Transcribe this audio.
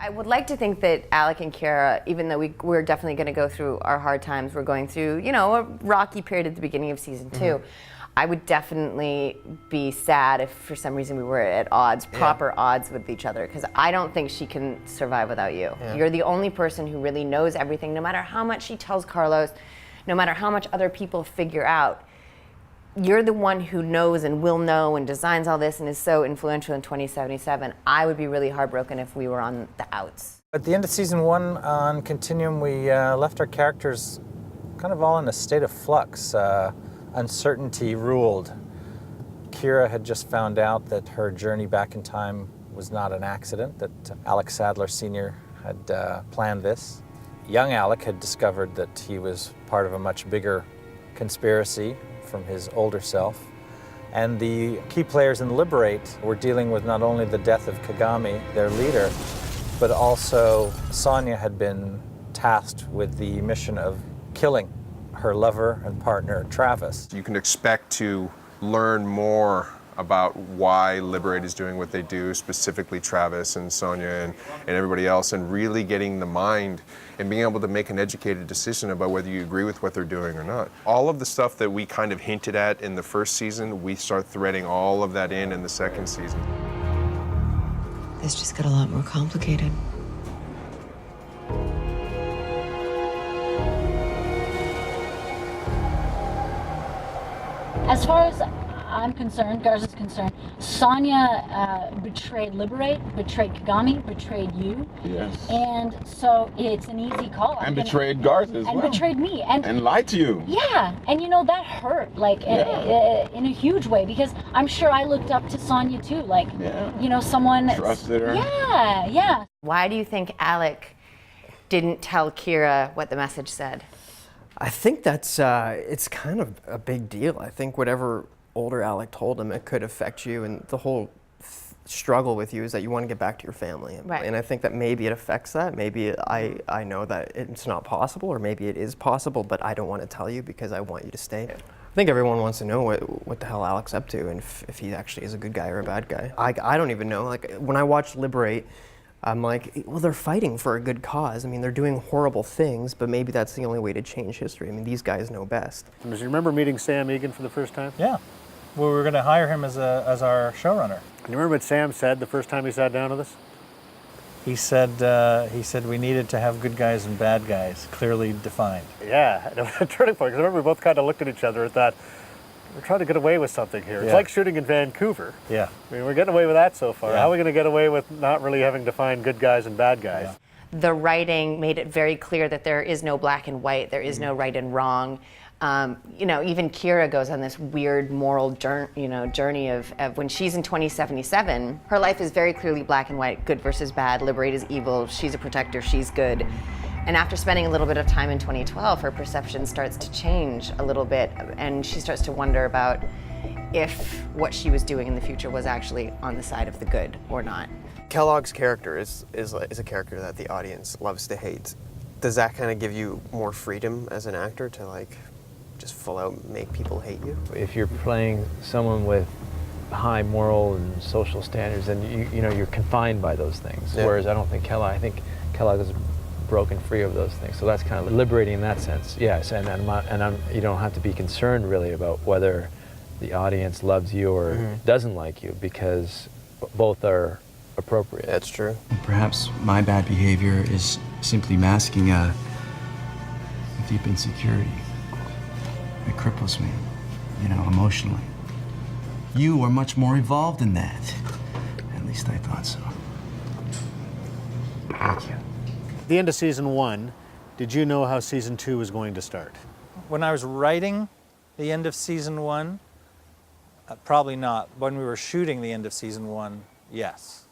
I would like to think that Alec and Kira, even though we're definitely going to go through our hard times, we're going through, you know, a rocky period at the beginning of season 2. I would definitely be sad if for some reason we were at odds, proper odds with each other, because I don't think she can survive without you. Yeah. You're the only person who really knows everything, no matter how much she tells Carlos, no matter how much other people figure out. You're the one who knows and will know and designs all this and is so influential in 2077. I would be really heartbroken if we were on the outs. At the end of season 1 on Continuum, we left our characters kind of all in a state of flux. Uncertainty ruled. Kira had just found out that her journey back in time was not an accident, that Alec Sadler Sr. had planned this. Young Alec had discovered that he was part of a much bigger conspiracy from his older self. And the key players in Liberate were dealing with not only the death of Kagami, their leader, but also Sonia had been tasked with the mission of killing her lover and partner, Travis. You can expect to learn more about why Liberate is doing what they do, specifically Travis and Sonia and everybody else, and really getting the mind and being able to make an educated decision about whether you agree with what they're doing or not. All of the stuff that we kind of hinted at in the first season, we start threading all of that in the second season. This just got a lot more complicated. As far as I'm concerned, Garza's concerned, Sonia betrayed Liberate, betrayed Kagami, betrayed you. Yes. And so it's an easy call. And betrayed Garza as well. And betrayed me. And lied to you. Yeah. And you know, that hurt, like, in a huge way, because I'm sure I looked up to Sonia too. Like, you know, someone... Trusted her. Yeah, yeah. Why do you think Alec didn't tell Kira what the message said? I think that's, it's kind of a big deal. I think whatever older Alec told him, it could affect you, and the whole struggle with you is that you want to get back to your family. Right. And I think that maybe it affects that. Maybe I know that it's not possible, or maybe it is possible, but I don't want to tell you because I want you to stay. I think everyone wants to know what the hell Alec's up to, and if he actually is a good guy or a bad guy. I don't even know. Like, when I watch Liberate, I'm like, well, they're fighting for a good cause. I mean, they're doing horrible things, but maybe that's the only way to change history. I mean, these guys know best. Do you remember meeting Sam Egan for the first time? Yeah. Well, we were going to hire him as our showrunner. Do you remember what Sam said the first time he sat down with us? He said we needed to have good guys and bad guys clearly defined. Yeah, it was a turning point, because I remember we both kind of looked at each other and thought, we're trying to get away with something here. It's like shooting in Vancouver. Yeah. I mean, we're getting away with that so far. Yeah. How are we going to get away with not really having defined good guys and bad guys? Yeah. The writing made it very clear that there is no black and white, there is no right and wrong. You know, even Kira goes on this weird moral journey of when she's in 2077, her life is very clearly black and white, good versus bad, Liberate is evil, she's a protector, she's good. And after spending a little bit of time in 2012, her perception starts to change a little bit, and she starts to wonder about if what she was doing in the future was actually on the side of the good or not. Kellogg's character is a character that the audience loves to hate. Does that kind of give you more freedom as an actor to, like, just full out make people hate you? If you're playing someone with high moral and social standards, then you know you're confined by those things. Yeah. Whereas I think Kellogg is broken free of those things. So that's kind of liberating in that sense. Yes, and you don't have to be concerned really about whether the audience loves you or doesn't like you, because both are appropriate. That's true. Perhaps my bad behavior is simply masking a deep insecurity. It cripples me, you know, emotionally. You are much more evolved than that. At least I thought so. Thank you. At the end of season 1, did you know how season 2 was going to start? When I was writing the end of season 1, probably not. When we were shooting the end of season 1, yes.